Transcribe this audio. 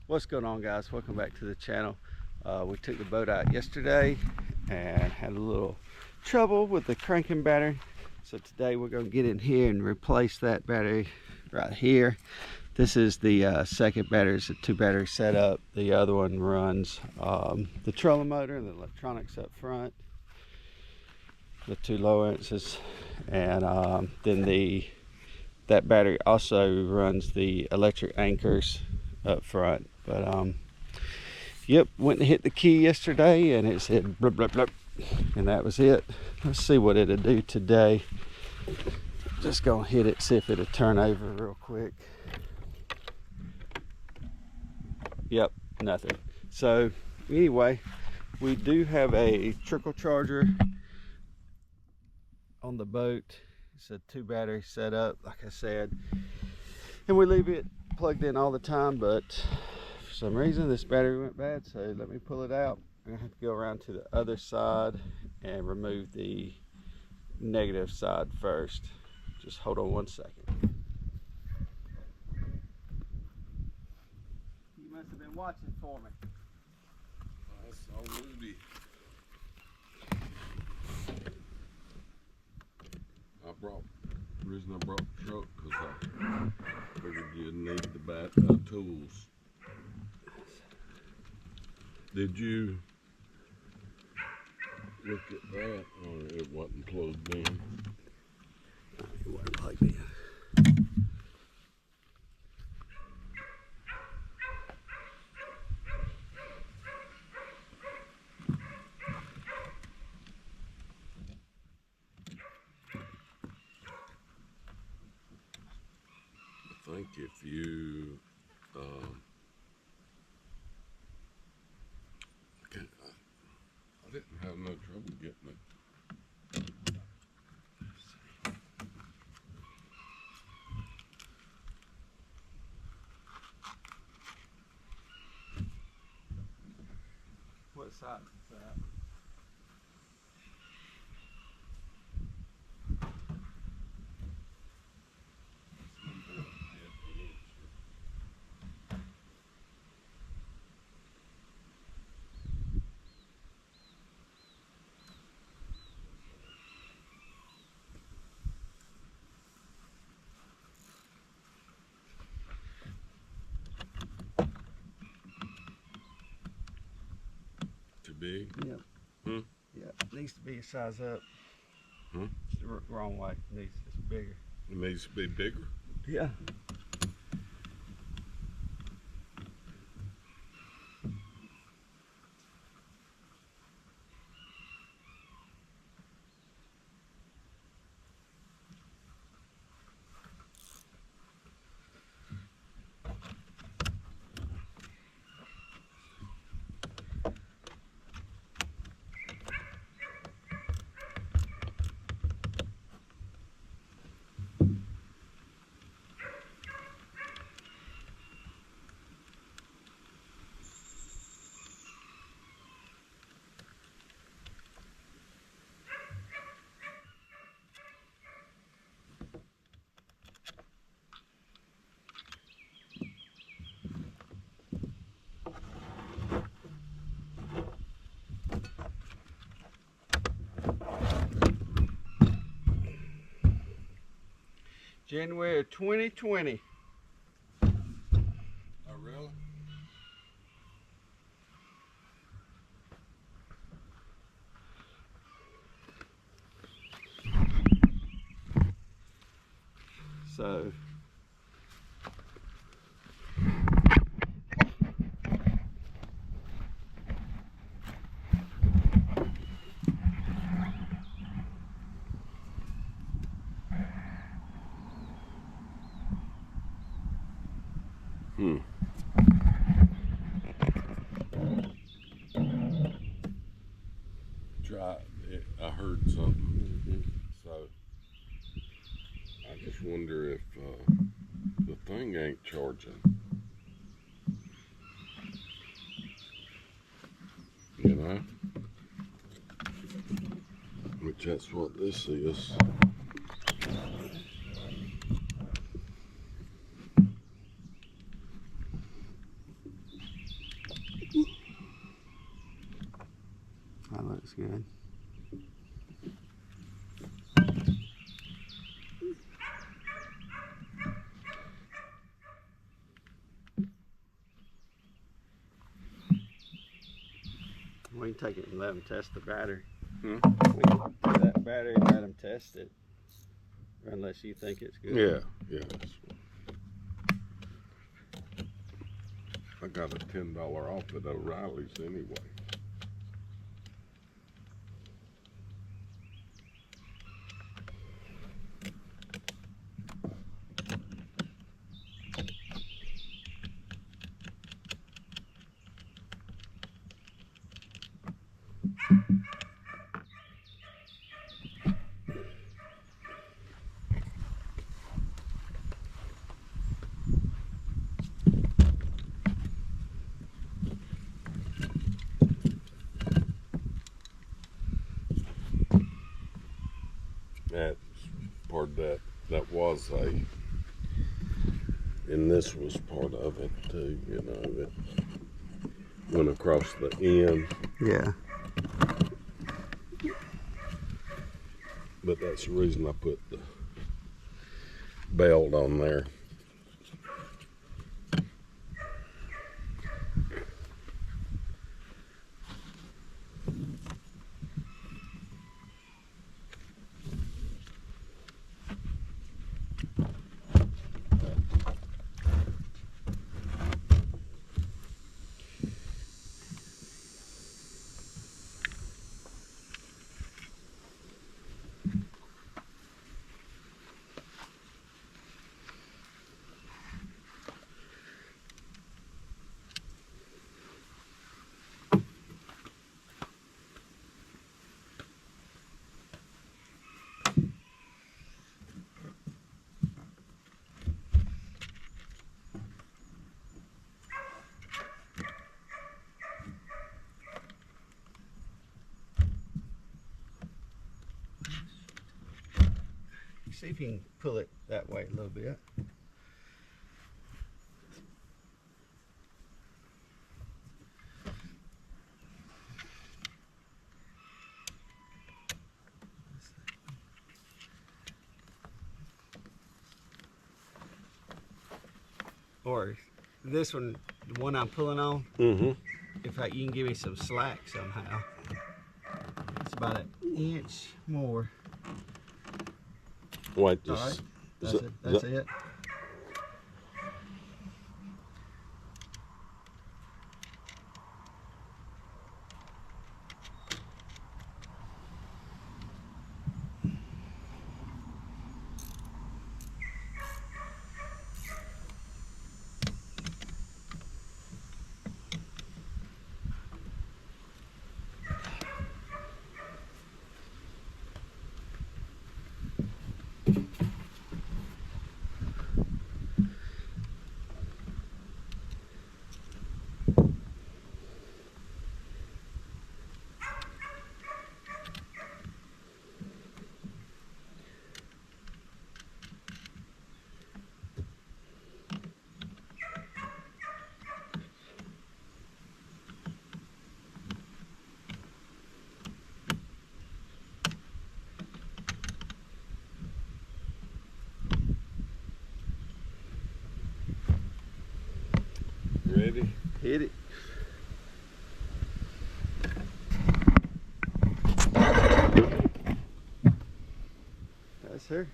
What's going on, guys? Welcome back to the channel. We took the boat out yesterday and had a little trouble with the cranking battery, so today we're going to get in here and replace that battery right here. This is the second battery. It's a 2-battery setup. The other one runs the trolling motor and the electronics up front, the 2 low inches, and then that battery also runs the electric anchors up front. But yep, went and hit the key yesterday and it said blub blub blub, and that was it. Let's see what it'll do today. Just gonna hit it, see if it'll turn over real quick. Yep, nothing. So anyway, we do have a trickle charger on the boat. It's a 2-battery setup, like I said, and we leave it plugged in all the time, but for some reason this battery went bad, so let me pull it out. I'm gonna have to go around to the other side and remove the negative side first. Just hold on 1 second. You must have been watching for me. I saw Ruby. The reason I brought the truck because I figured you'd need the tools. Did you look at that, or it wasn't plugged in? It wasn't plugged in. I think if you I didn't have no trouble getting it. What size is that? Too big? Yep. Hmm? Yeah, it needs to be a size up. Hmm? It's the wrong way. It's bigger. It needs to be bigger. Yeah. January of 2020. Oh, really? So Try it. I heard something. So I just wonder if the thing ain't charging. You know? Which that's what this is. Looks good. We can take it and let them test the battery. We can do that battery and let them test it. Unless you think it's good. Yeah. I got a $10 off at O'Reilly's anyway. That's part of that. That was and this was part of it too, you know, it went across the end. Yeah. But that's the reason I put the belt on there. See if you can pull it that way a little bit. Or this one, the one I'm pulling on, if you can give me some slack somehow. It's about an inch more. Wait, all right, that's it. That's it. Ready? Hit it. That's her.